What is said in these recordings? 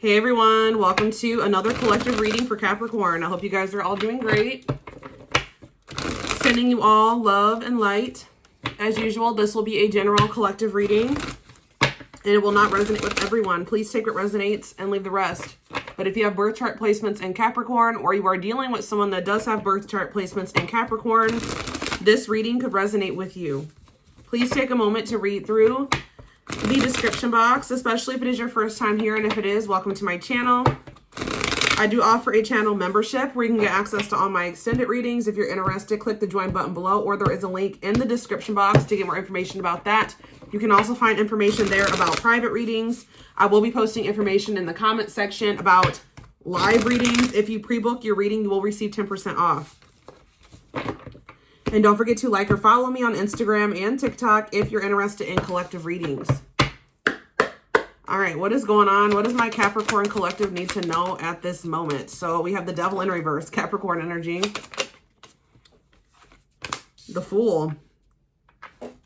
Hey everyone, welcome to another collective reading for Capricorn. I hope you guys are all doing great. Sending you all love and light. As usual, this will be a general collective reading, and it will not resonate with everyone. Please take what resonates and leave the rest. But if you have birth chart placements in Capricorn, or you are dealing with someone that does have birth chart placements in Capricorn, this reading could resonate with you. Please take a moment to read through the description box, especially if it is your first time here, and if it is, welcome to my channel. I do offer a channel membership where you can get access to all my extended readings. If you're interested, click the join button below, or there is a link in the description box to get more information about that. You can also find information there about private readings. I will be posting information in the comment section about live readings. If you pre-book your reading, you will receive 10% off. And don't forget to like or follow me on Instagram and TikTok if you're interested in collective readings. All right, what is going on? What does my Capricorn collective need to know at this moment? So we have the Devil in reverse, Capricorn energy. The Fool.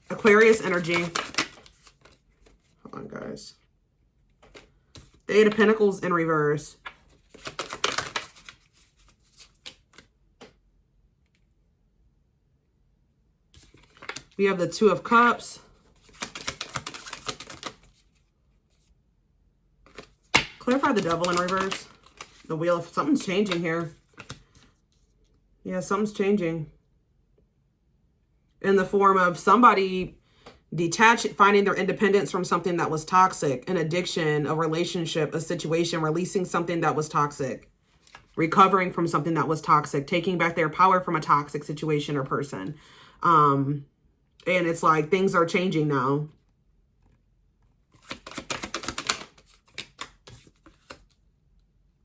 Aquarius energy. Hold on, guys. The Eight of Pentacles in reverse. We have the Two of Cups. Clarify the Devil in reverse. The Wheel of... Something's changing here. Yeah, something's changing. In the form of somebody detaching, finding their independence from something that was toxic. An addiction, a relationship, a situation. Releasing something that was toxic. Recovering from something that was toxic. Taking back their power from a toxic situation or person. And it's like things are changing now.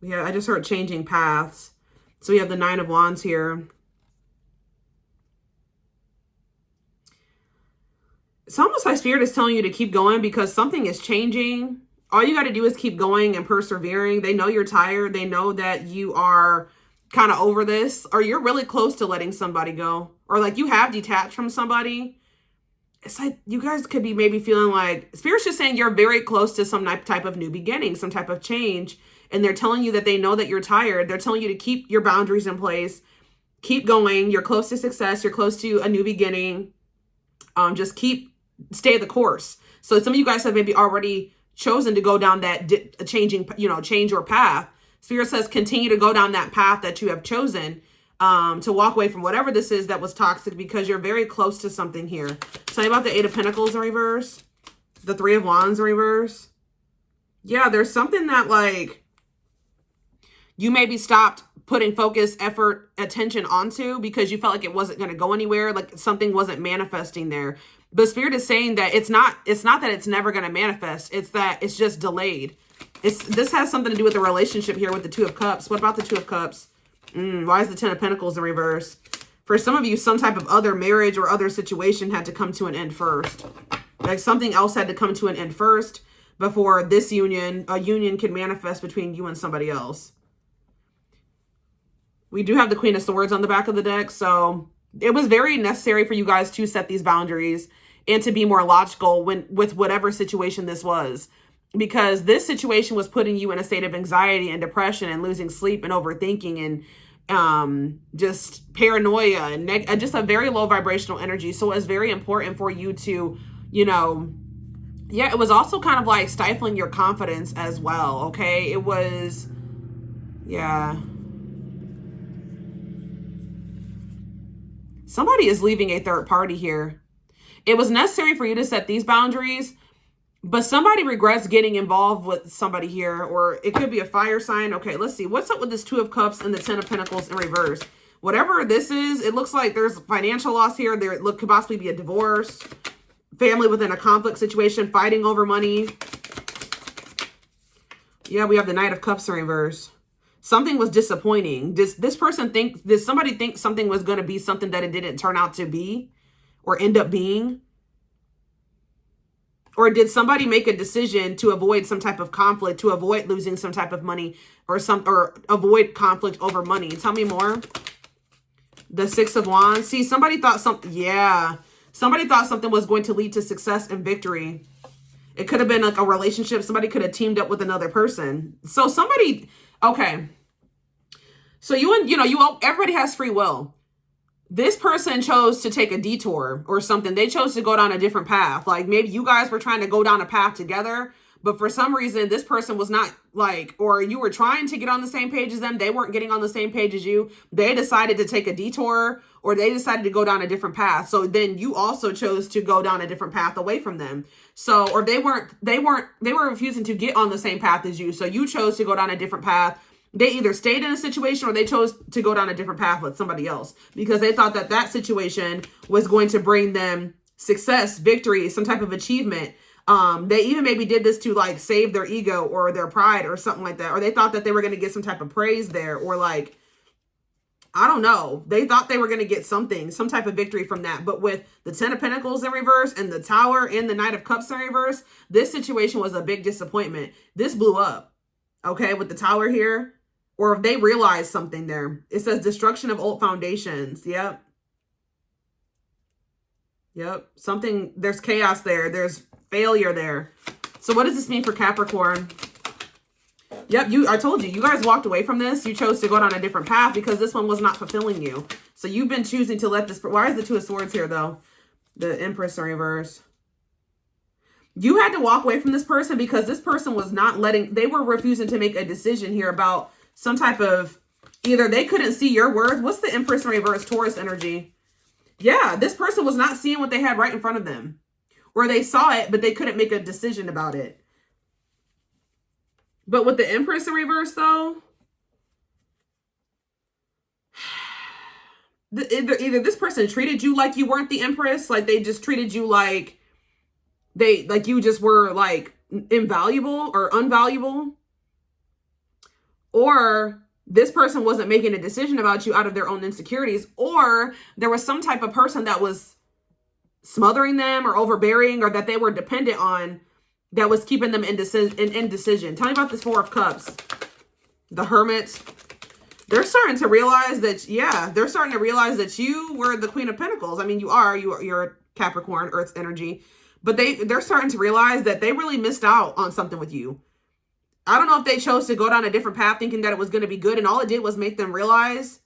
Yeah, I just heard changing paths. So we have the Nine of Wands here. It's almost like Spirit is telling you to keep going because something is changing. All you got to do is keep going and persevering. They know you're tired. They know that you are kind of over this, or you're really close to letting somebody go, or like you have detached from somebody. It's like you guys could be maybe feeling like Spirit's just saying you're very close to some type of new beginning, some type of change. And they're telling you that they know that you're tired. They're telling you to keep your boundaries in place. Keep going. You're close to success. You're close to a new beginning. Just stay the course. So some of you guys have maybe already chosen to go down that change your path. Spirit says continue to go down that path that you have chosen. To walk away from whatever this is that was toxic, because you're very close to something here. Tell me about the Eight of Pentacles in reverse. The Three of Wands in reverse. Yeah, there's something that like you maybe stopped putting focus, effort, attention onto because you felt like it wasn't going to go anywhere. Like something wasn't manifesting there. But Spirit is saying that it's not that it's never going to manifest. It's that it's just delayed. This has something to do with the relationship here with the Two of Cups. What about the Two of Cups? Why is the Ten of Pentacles in reverse? For some of you, some type of other marriage or other situation had to come to an end first. Like something else had to come to an end first before this union, a union can manifest between you and somebody else. We do have the Queen of Swords on the back of the deck. So it was very necessary for you guys to set these boundaries and to be more logical with whatever situation this was. Because this situation was putting you in a state of anxiety and depression and losing sleep and overthinking and just paranoia and just a very low vibrational energy. So it was very important for you to, it was also kind of like stifling your confidence as well. Okay. It was, yeah. Somebody is leaving a third party here. It was necessary for you to set these boundaries, but somebody regrets getting involved with somebody here, or it could be a fire sign. Okay, let's see. What's up with this Two of Cups and the Ten of Pentacles in reverse? Whatever this is, it looks like there's financial loss here. There could possibly be a divorce, family within a conflict situation, fighting over money. Yeah, we have the Knight of Cups in reverse. Something was disappointing. Did somebody think something was going to be something that it didn't turn out to be or end up being? Or did somebody make a decision to avoid some type of conflict, to avoid losing some type of money or avoid conflict over money? Tell me more. The Six of Wands. See, somebody thought something was going to lead to success and victory. It could have been like a relationship. Somebody could have teamed up with another person. So somebody, okay. So everybody has free will. This person chose to take a detour or something. They chose to go down a different path. Like maybe you guys were trying to go down a path together, but for some reason this person was not like, or you were trying to get on the same page as them. They weren't getting on the same page as you. They decided to take a detour, or they decided to go down a different path. So then you also chose to go down a different path away from them. So, or they were refusing to get on the same path as you. So you chose to go down a different path. They either stayed in a situation or they chose to go down a different path with somebody else because they thought that that situation was going to bring them success, victory, some type of achievement. They even maybe did this to like save their ego or their pride or something like that. Or they thought that they were going to get some type of praise there, or like, I don't know. They thought they were going to get something, some type of victory from that. But with the 10 of Pentacles in reverse and the Tower and the Knight of Cups in reverse, this situation was a big disappointment. This blew up. Okay, with the Tower here. Or if they realized something there. It says destruction of old foundations. Yep. Yep. Something, there's chaos there. There's failure there. So what does this mean for Capricorn? Yep, I told you guys walked away from this. You chose to go down a different path because this one was not fulfilling you. So you've been choosing to let this, why is the Two of Swords here though? The Empress in reverse. You had to walk away from this person because this person was not they were refusing to make a decision here about some type of, either they couldn't see your worth. What's the Empress in reverse? Taurus energy. Yeah, this person was not seeing what they had right in front of them. Or they saw it, but they couldn't make a decision about it. But with the Empress in reverse, though, either this person treated you like you weren't the Empress, like they just treated you like you just were like invaluable or unvaluable, or this person wasn't making a decision about you out of their own insecurities, or there was some type of person that was smothering them or overbearing, or that they were dependent on, that was keeping them in indecision. Tell me about this Four of Cups. The Hermit. They're starting to realize that, yeah, they're starting to realize that you were the Queen of Pentacles. I mean, you're Capricorn, Earth's energy. But they're starting to realize that they really missed out on something with you. I don't know if they chose to go down a different path thinking that it was going to be good, and all it did was make them realize,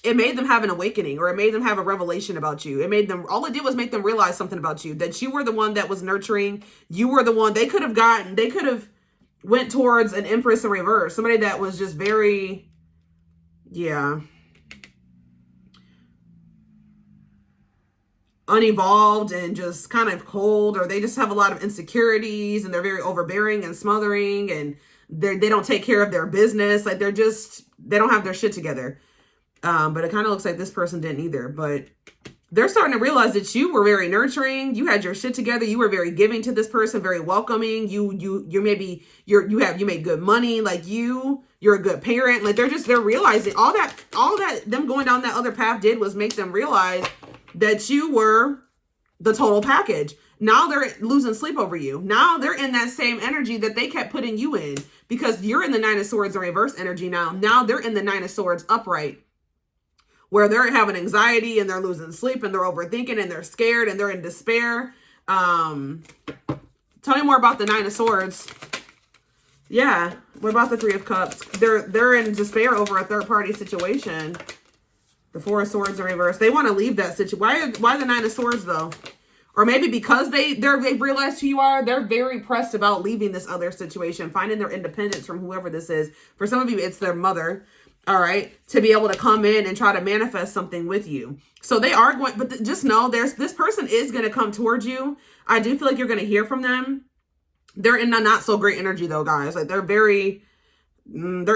it made them have an awakening, or it made them have a revelation about you. All it did was make them realize something about you, that you were the one that was nurturing. You were the one they could have went towards an Empress in reverse. Somebody that was just very, yeah, unevolved and just kind of cold, or they just have a lot of insecurities and they're very overbearing and smothering, and they don't take care of their business. Like they don't have their shit together. But it kind of looks like this person didn't either, but they're starting to realize that you were very nurturing. You had your shit together. You were very giving to this person, very welcoming. You made good money. Like you're a good parent. Like they're realizing all that them going down that other path did was make them realize that you were the total package. Now they're losing sleep over you. Now they're in that same energy that they kept putting you in, because you're in the Nine of Swords in reverse energy now. Now they're in the Nine of Swords upright, where they're having anxiety and they're losing sleep and they're overthinking and they're scared and they're in despair. Tell me more about the Nine of Swords. Yeah. What about the Three of Cups? They're in despair over a third party situation. The Four of Swords in reverse. They want to leave that situation. Why the Nine of Swords though? Or maybe because they've realized who you are, they're very pressed about leaving this other situation, finding their independence from whoever this is. For some of you, it's their mother. All right, to be able to come in and try to manifest something with you. So they are going, but just know this person is going to come towards you. I do feel like you're going to hear from them. They're in a not so great energy though, guys. Like they're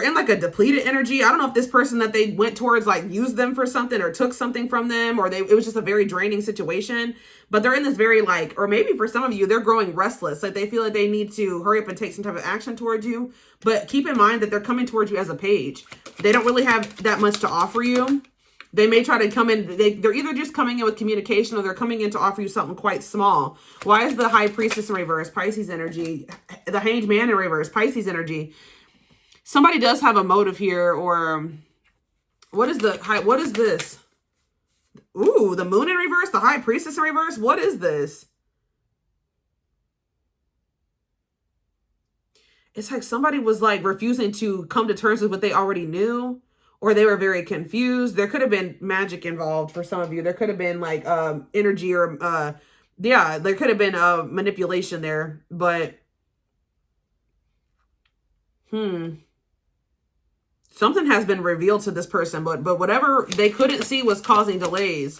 in like a depleted energy. I don't know if this person that they went towards like used them for something or took something from them, or it was just a very draining situation. But they're in this very like, or maybe for some of you, they're growing restless. Like they feel like they need to hurry up and take some type of action towards you. But keep in mind that they're coming towards you as a page. They don't really have that much to offer you. They may try to come in. They're either just coming in with communication, or they're coming in to offer you something quite small. Why is the High Priestess in reverse? Pisces energy. The Hanged Man in reverse. Pisces energy. Somebody does have a motive here, or what is this? Ooh, the Moon in reverse, the High Priestess in reverse. What is this? It's like somebody was like refusing to come to terms with what they already knew, or they were very confused. There could have been magic involved for some of you. There could have been like energy or yeah, there could have been manipulation there, but something has been revealed to this person, but whatever they couldn't see was causing delays.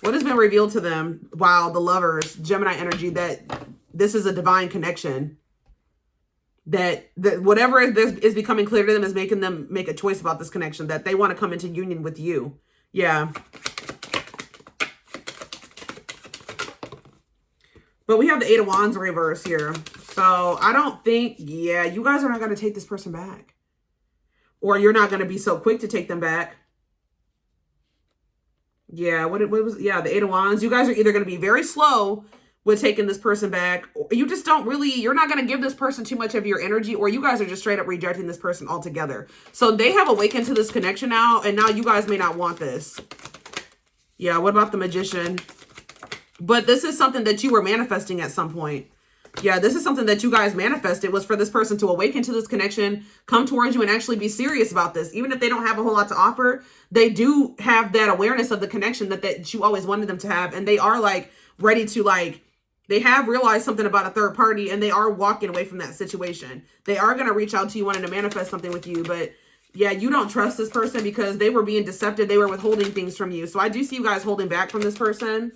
What has been revealed to them? Wow, the Lovers, Gemini energy, that this is a divine connection. That whatever is becoming clear to them is making them make a choice about this connection, that they want to come into union with you. Yeah. But we have the Eight of Wands reverse here. So I don't think, yeah, you guys are not going to take this person back. Or you're not going to be so quick to take them back. Yeah, what was, yeah, the Eight of Wands. You guys are either going to be very slow with taking this person back. You just don't really, you're not going to give this person too much of your energy, or you guys are just straight up rejecting this person altogether. So they have awakened to this connection now, and now you guys may not want this. Yeah, what about the Magician? But this is something that you were manifesting at some point. Yeah, this is something that you guys manifested, was for this person to awaken to this connection, come towards you, and actually be serious about this. Even if they don't have a whole lot to offer, they do have that awareness of the connection that you always wanted them to have. And they are like ready to like, they have realized something about a third party, and they are walking away from that situation. They are going to reach out to you wanting to manifest something with you. But yeah, you don't trust this person because they were being deceptive. They were withholding things from you. So I do see you guys holding back from this person.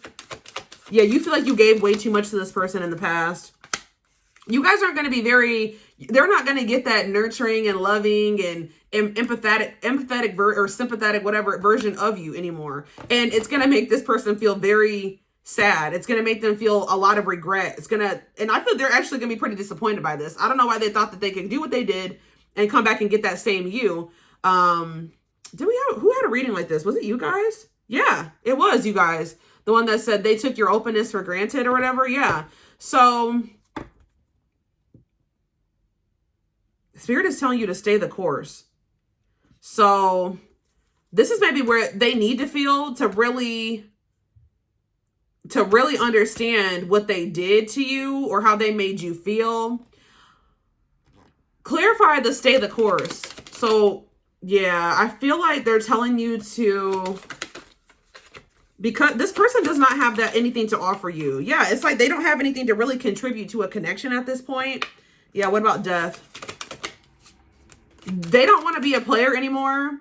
Yeah, you feel like you gave way too much to this person in the past. You guys aren't going to be they're not going to get that nurturing and loving and empathetic or sympathetic, whatever version of you anymore. And it's going to make this person feel very sad. It's going to make them feel a lot of regret. It's going to, and I feel they're actually going to be pretty disappointed by this. I don't know why they thought that they could do what they did and come back and get that same you. Who had a reading like this? Was it you guys? Yeah, it was you guys. The one that said they took your openness for granted or whatever. Yeah. So Spirit is telling you to stay the course. So this is maybe where they need to feel to really understand what they did to you or how they made you feel. Clarify the stay the course. So yeah, I feel like they're telling you to, because this person does not have anything to offer you. Yeah, it's like they don't have anything to really contribute to a connection at this point. Yeah, what about Death? They don't want to be a player anymore,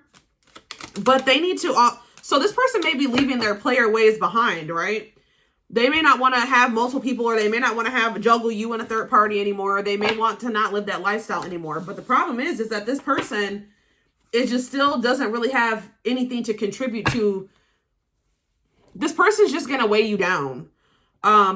but they need to, so this person may be leaving their player ways behind, right? They may not want to have multiple people, or they may not want to have juggle you in a third party anymore. They may want to not live that lifestyle anymore. But the problem is that this person is just still doesn't really have anything to contribute to. This person's just going to weigh you down.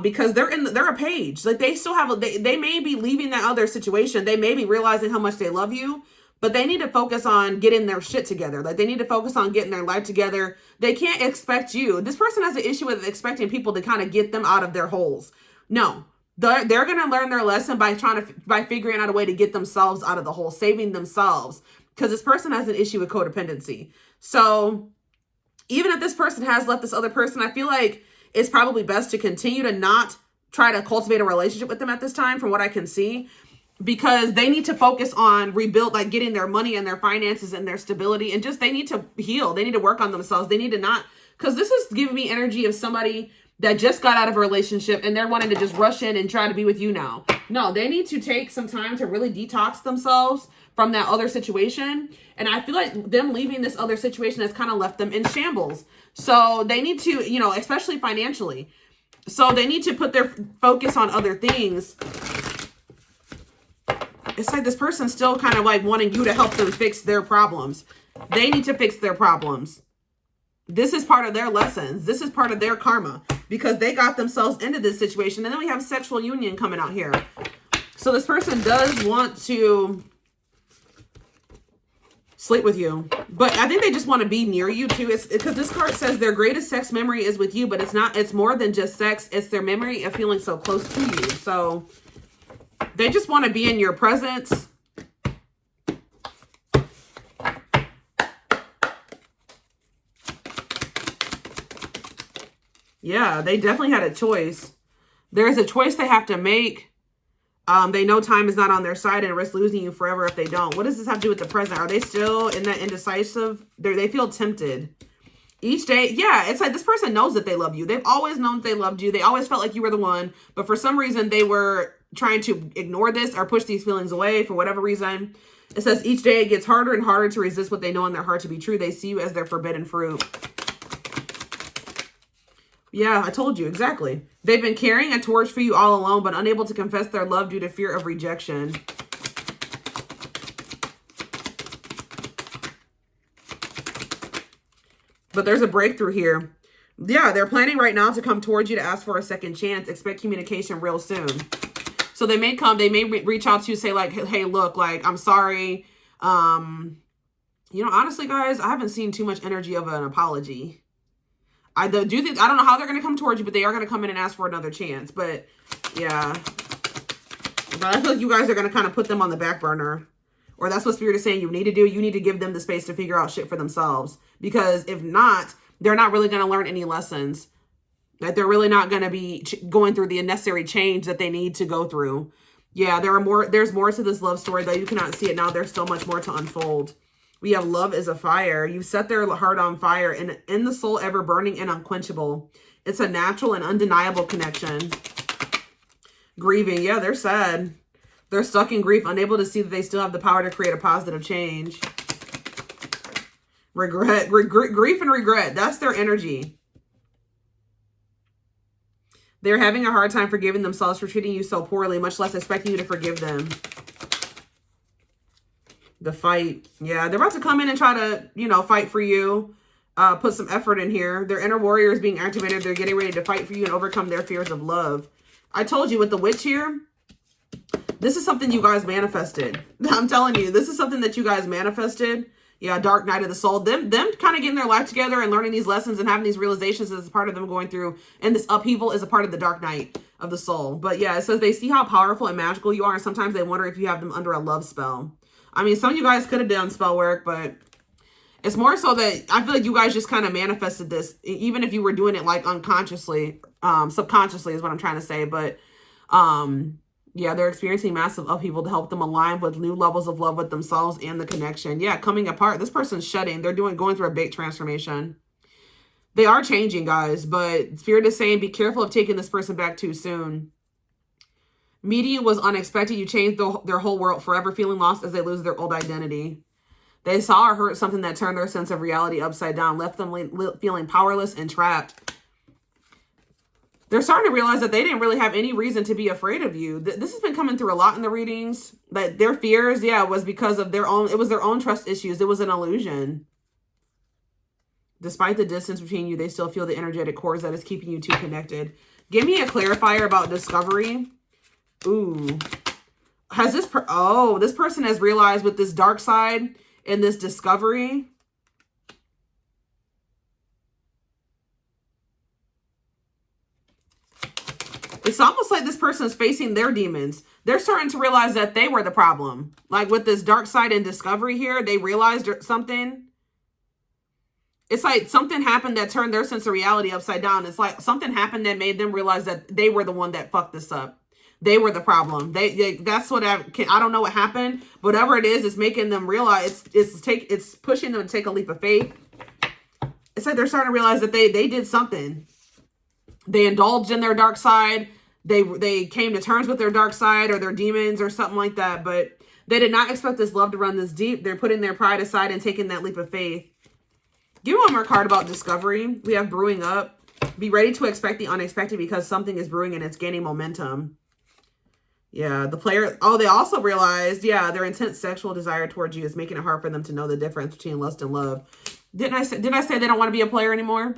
Because they're a page. Like they still have, they may be leaving that other situation. They may be realizing how much they love you, but they need to focus on getting their shit together. Like they need to focus on getting their life together. They can't expect you. This person has an issue with expecting people to kind of get them out of their holes. No, they're going to learn their lesson by figuring out a way to get themselves out of the hole, saving themselves, because this person has an issue with codependency. So even if this person has left this other person, I feel like it's probably best to continue to not try to cultivate a relationship with them at this time, from what I can see, because they need to focus on rebuild, like getting their money and their finances and their stability, and just, they need to heal. They need to work on themselves. They need to not, because this is giving me energy of somebody that just got out of a relationship and they're wanting to just rush in and try to be with you now. No, they need to take some time to really detox themselves from that other situation. And I feel like them leaving this other situation has kind of left them in shambles. So they need to, especially financially. So they need to put their focus on other things. It's like this person's still kind of like wanting you to help them fix their problems. They need to fix their problems. This is part of their lessons. This is part of their karma, because they got themselves into this situation. And then we have sexual union coming out here. So this person does want to sleep with you, but I think they just want to be near you too. It's because this card says their greatest sex memory is with you, but it's more than just sex. It's their memory of feeling so close to you. So they just want to be in your presence. Yeah, they definitely had a choice. There's a choice they have to make. They know time is not on their side and risk losing you forever if they don't. What does this have to do with the present? Are they still in that indecisive? They feel tempted. Each day, yeah, it's like this person knows that they love you. They've always known that they loved you. They always felt like you were the one. But for some reason, they were trying to ignore this or push these feelings away for whatever reason. It says each day it gets harder and harder to resist what they know in their heart to be true. They see you as their forbidden fruit. Yeah, I told you. Exactly. They've been carrying a torch for you all alone, but unable to confess their love due to fear of rejection. But there's a breakthrough here. Yeah, they're planning right now to come towards you to ask for a second chance. Expect communication real soon. So they may come, they may reach out to you, say like, hey, look, like, I'm sorry. You know, honestly, guys, I haven't seen too much energy of an apology. I don't know how they're going to come towards you, but they are going to come in and ask for another chance. But yeah, but I feel like you guys are going to kind of put them on the back burner. Or that's what Spirit is saying you need to do. You need to give them the space to figure out shit for themselves. Because if not, they're not really going to learn any lessons. That they're really not going to be going through the necessary change that they need to go through. Yeah, there's more to this love story, though you cannot see it now. There's so much more to unfold. We have love is a fire. You set their heart on fire, and in the soul ever burning and unquenchable. It's a natural and undeniable connection. Grieving. Yeah, they're sad. They're stuck in grief, unable to see that they still have the power to create a positive change. Regret, grief and regret. That's their energy. They're having a hard time forgiving themselves for treating you so poorly, much less expecting you to forgive them. The fight. Yeah, they're about to come in and try to, you know, fight for you. Put some effort in here. Their inner warrior is being activated. They're getting ready to fight for you and overcome their fears of love. I told you with the witch here, this is something you guys manifested. I'm telling you, this is something that you guys manifested. Yeah, dark night of the soul. Them kind of getting their life together and learning these lessons and having these realizations is part of them going through. And this upheaval is a part of the dark night of the soul. But yeah, it says they see how powerful and magical you are. And sometimes they wonder if you have them under a love spell. I mean, some of you guys could have done spell work, but it's more so that I feel like you guys just kind of manifested this, even if you were doing it like unconsciously, subconsciously is what I'm trying to say. But yeah, they're experiencing massive upheaval to help them align with new levels of love with themselves and the connection. Yeah, coming apart. This person's shedding. They're going through a big transformation. They are changing, guys, but Spirit is saying be careful of taking this person back too soon. Meeting you was unexpected. You changed their whole world, forever feeling lost as they lose their old identity. They saw or heard something that turned their sense of reality upside down, left them feeling powerless and trapped. They're starting to realize that they didn't really have any reason to be afraid of you. This has been coming through a lot in the readings. That their fears, yeah, was because of their own, it was their own trust issues. It was an illusion. Despite the distance between you, they still feel the energetic cords that is keeping you two connected. Give me a clarifier about discovery. Ooh. Has this, this person has realized with this dark side and this discovery. It's almost like this person is facing their demons. They're starting to realize that they were the problem. Like with this dark side and discovery here, they realized something. It's like something happened that turned their sense of reality upside down. It's like something happened that made them realize that they were the one that fucked this up. They were the problem. That's what I don't know what happened. Whatever it is, it's making them realize it's pushing them to take a leap of faith. It's like they're starting to realize that they did something. They indulged in their dark side. They came to terms with their dark side or their demons or something like that. But they did not expect this love to run this deep. They're putting their pride aside and taking that leap of faith. Give me one more card about discovery. We have brewing up. Be ready to expect the unexpected because something is brewing and it's gaining momentum. Yeah, the player, they also realized, yeah, their intense sexual desire towards you is making it hard for them to know the difference between lust and love. Didn't I say they don't want to be a player anymore?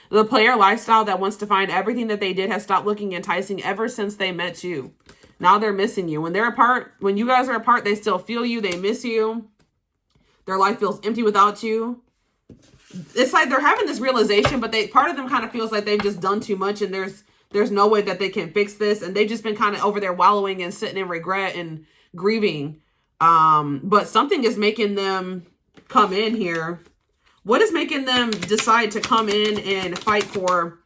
The player lifestyle that wants to find everything that they did has stopped looking enticing ever since they met you. Now they're missing you. When they're apart, when you guys are apart, they still feel you. They miss you. Their life feels empty without you. It's like they're having this realization, but part of them kind of feels like they've just done too much and there's no way that they can fix this. And they've just been kind of over there wallowing and sitting in regret and grieving. But something is making them come in here. What is making them decide to come in and fight for,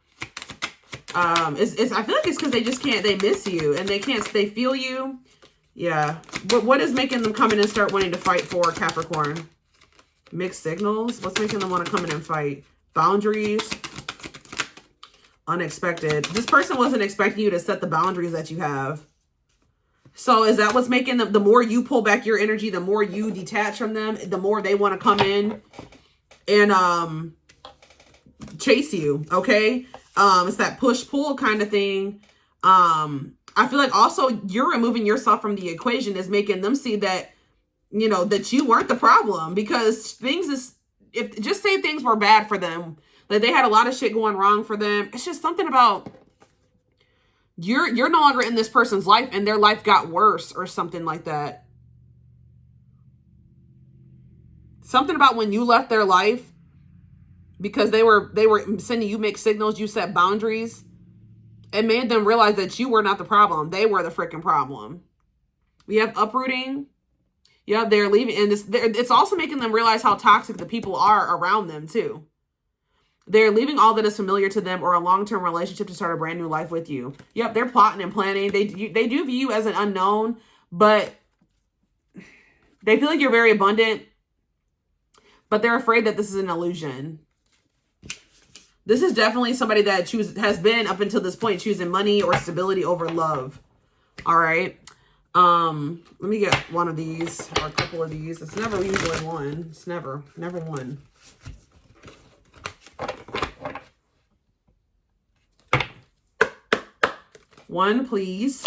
I feel like it's because they just can't, they miss you and they feel you. Yeah. But what is making them come in and start wanting to fight for, Capricorn? Mixed signals. What's making them want to come in and fight? Boundaries. Unexpected. This person wasn't expecting you to set the boundaries that you have. So is that what's making them, the more you pull back your energy, the more you detach from them, the more they want to come in and chase you, okay? It's that push-pull kind of thing. I feel like also you're removing yourself from the equation is making them see that, you know, that you weren't the problem, because just say things were bad for them, like they had a lot of shit going wrong for them. It's just something about you're no longer in this person's life and their life got worse or something like that. Something about when you left their life because they were sending you mixed signals, you set boundaries. It made them realize that you were not the problem. They were the freaking problem. We have uprooting. Yeah, they're leaving. And it's also making them realize how toxic the people are around them too. They're leaving all that is familiar to them or a long-term relationship to start a brand new life with you. Yep, they're plotting and planning. They do view you as an unknown, but they feel like you're very abundant, but they're afraid that this is an illusion. This is definitely somebody that has been up until this point choosing money or stability over love. All right. Let me get one of these or a couple of these. It's never usually one. It's never one. One, please.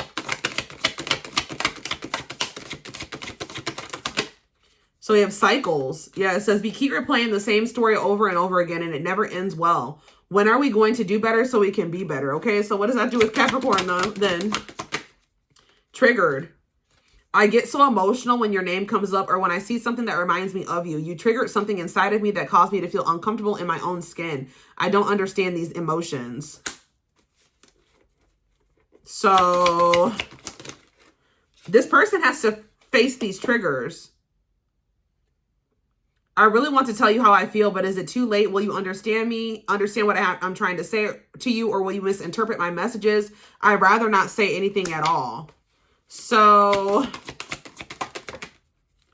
So we have cycles. Yeah, it says we keep replaying the same story over and over again and it never ends well. When are we going to do better so we can be better? Okay, so what does that do with Capricorn though, then? Triggered. I get so emotional when your name comes up or when I see something that reminds me of you. You triggered something inside of me that caused me to feel uncomfortable in my own skin. I don't understand these emotions. So this person has to face these triggers. I really want to tell you how I feel, but is it too late? Will you understand me? Understand what I'm trying to say to you, or will you misinterpret my messages? I'd rather not say anything at all. So,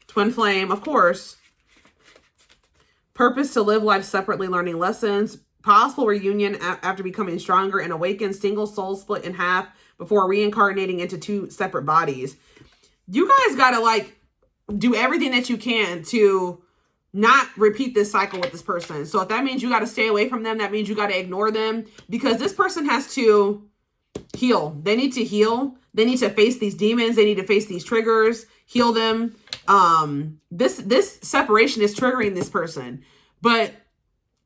twin flame, of course. Purpose to live life separately, learning lessons. Possible reunion after becoming stronger and awakened. Single soul split in half before reincarnating into two separate bodies. You guys got to like do everything that you can to not repeat this cycle with this person. So if that means you got to stay away from them, that means you got to ignore them, because this person has to heal. They need to heal. They need to face these demons. They need to face these triggers, heal them. This separation is triggering this person, but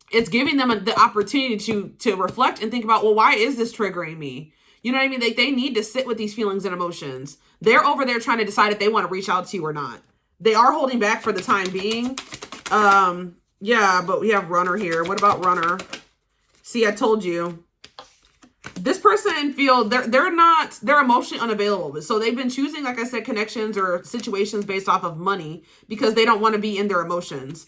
it's giving them the opportunity to reflect and think about, well, why is this triggering me? You know what I mean? They need to sit with these feelings and emotions. They're over there trying to decide if they want to reach out to you or not. They are holding back for the time being. Yeah, but we have runner here. What about runner? See, I told you. This person feel they're emotionally unavailable. So they've been choosing, like I said, connections or situations based off of money because they don't want to be in their emotions.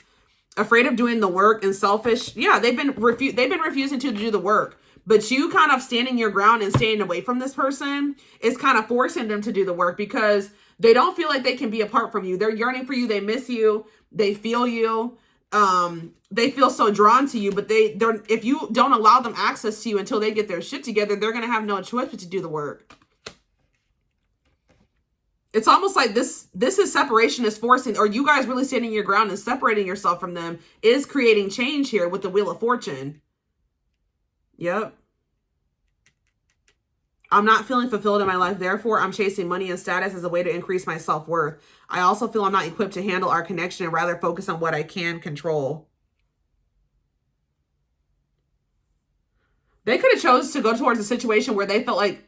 Afraid of doing the work and selfish. Yeah, they've been refusing to do the work. But you kind of standing your ground and staying away from this person is kind of forcing them to do the work because they don't feel like they can be apart from you. They're yearning for you. They miss you. They feel you. They feel so drawn to you, but if you don't allow them access to you until they get their shit together, they're going to have no choice but to do the work. It's almost like this is separation is forcing, or you guys really standing your ground and separating yourself from them is creating change here with the Wheel of Fortune. Yep. I'm not feeling fulfilled in my life. Therefore, I'm chasing money and status as a way to increase my self-worth. I also feel I'm not equipped to handle our connection and rather focus on what I can control. They could have chose to go towards a situation where they felt like,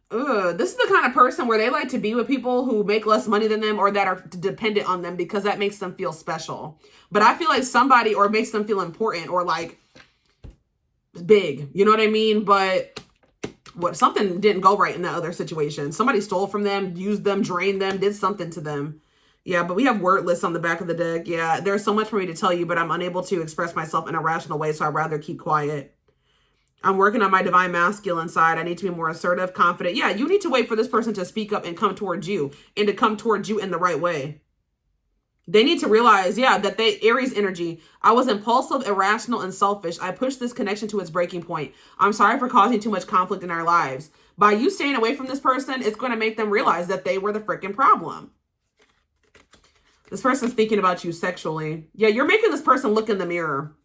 this is the kind of person where they like to be with people who make less money than them or that are dependent on them because that makes them feel special. But I feel like somebody, or makes them feel important or like big, you know what I mean? But something didn't go right in that other situation. Somebody stole from them, used them, drained them, did something to them. Yeah, but we have wordless on the back of the deck. Yeah, there's so much for me to tell you, but I'm unable to express myself in a rational way, so I'd rather keep quiet. I'm working on my divine masculine side. I need to be more assertive, confident. Yeah, you need to wait for this person to speak up and come towards you, and to come towards you in the right way. They need to realize, yeah, that Aries energy. I was impulsive, irrational, and selfish. I pushed this connection to its breaking point. I'm sorry for causing too much conflict in our lives. By you staying away from this person, it's going to make them realize that they were the freaking problem. This person's thinking about you sexually. Yeah, you're making this person look in the mirror.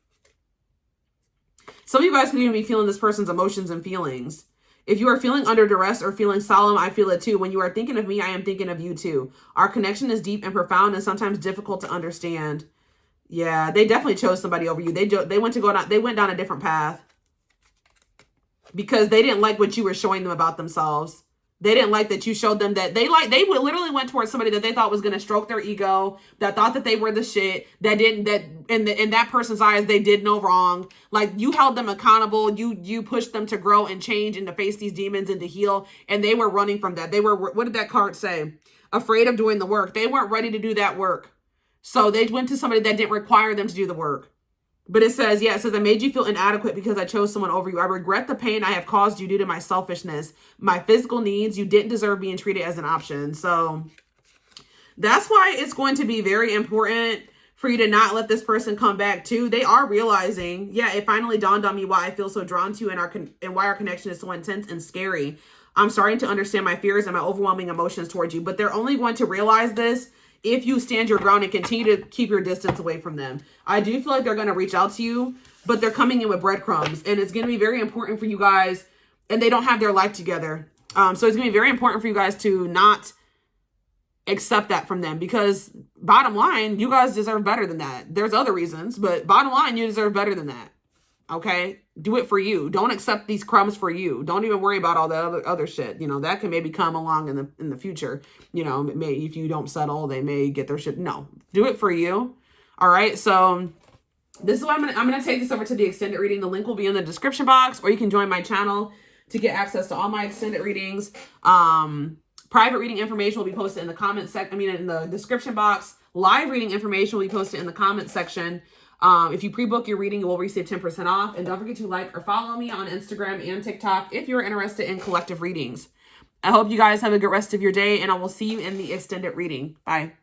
Some of you guys can even be feeling this person's emotions and feelings. If you are feeling under duress or feeling solemn, I feel it too. When you are thinking of me, I am thinking of you too. Our connection is deep and profound and sometimes difficult to understand. Yeah, they definitely chose somebody over you. They went down a different path because they didn't like what you were showing them about themselves. They didn't like that you showed them that they literally went towards somebody that they thought was going to stroke their ego, that thought that they were the shit, that in that person's eyes, they did no wrong. Like, you held them accountable. You pushed them to grow and change and to face these demons and to heal. And they were running from that. They were, what did that card say? Afraid of doing the work. They weren't ready to do that work. So they went to somebody that didn't require them to do the work. But it says, yeah, it says, I made you feel inadequate because I chose someone over you. I regret the pain I have caused you due to my selfishness, my physical needs. You didn't deserve being treated as an option. So that's why it's going to be very important for you to not let this person come back too. They are realizing, yeah, it finally dawned on me why I feel so drawn to you and why our connection is so intense and scary. I'm starting to understand my fears and my overwhelming emotions towards you. But they're only going to realize this if you stand your ground and continue to keep your distance away from them. I do feel like they're going to reach out to you, but they're coming in with breadcrumbs. And it's going to be very important for you guys. And they don't have their life together. So it's going to be very important for you guys to not accept that from them. Because bottom line, you guys deserve better than that. There's other reasons, but bottom line, you deserve better than that. Okay? Do it for you. Don't accept these crumbs for you. Don't even worry about all that other shit. You know, that can maybe come along in the future. You know, if you don't settle, they may get their shit. No, do it for you. All right. So this is what I'm going to take this over to the extended reading. The link will be in the description box, or you can join my channel to get access to all my extended readings. Private reading information will be posted in the comment section. In the description box. Live reading information will be posted in the comment section. If you pre-book your reading, you will receive 10% off. And don't forget to like or follow me on Instagram and TikTok if you're interested in collective readings. I hope you guys have a good rest of your day, and I will see you in the extended reading. Bye.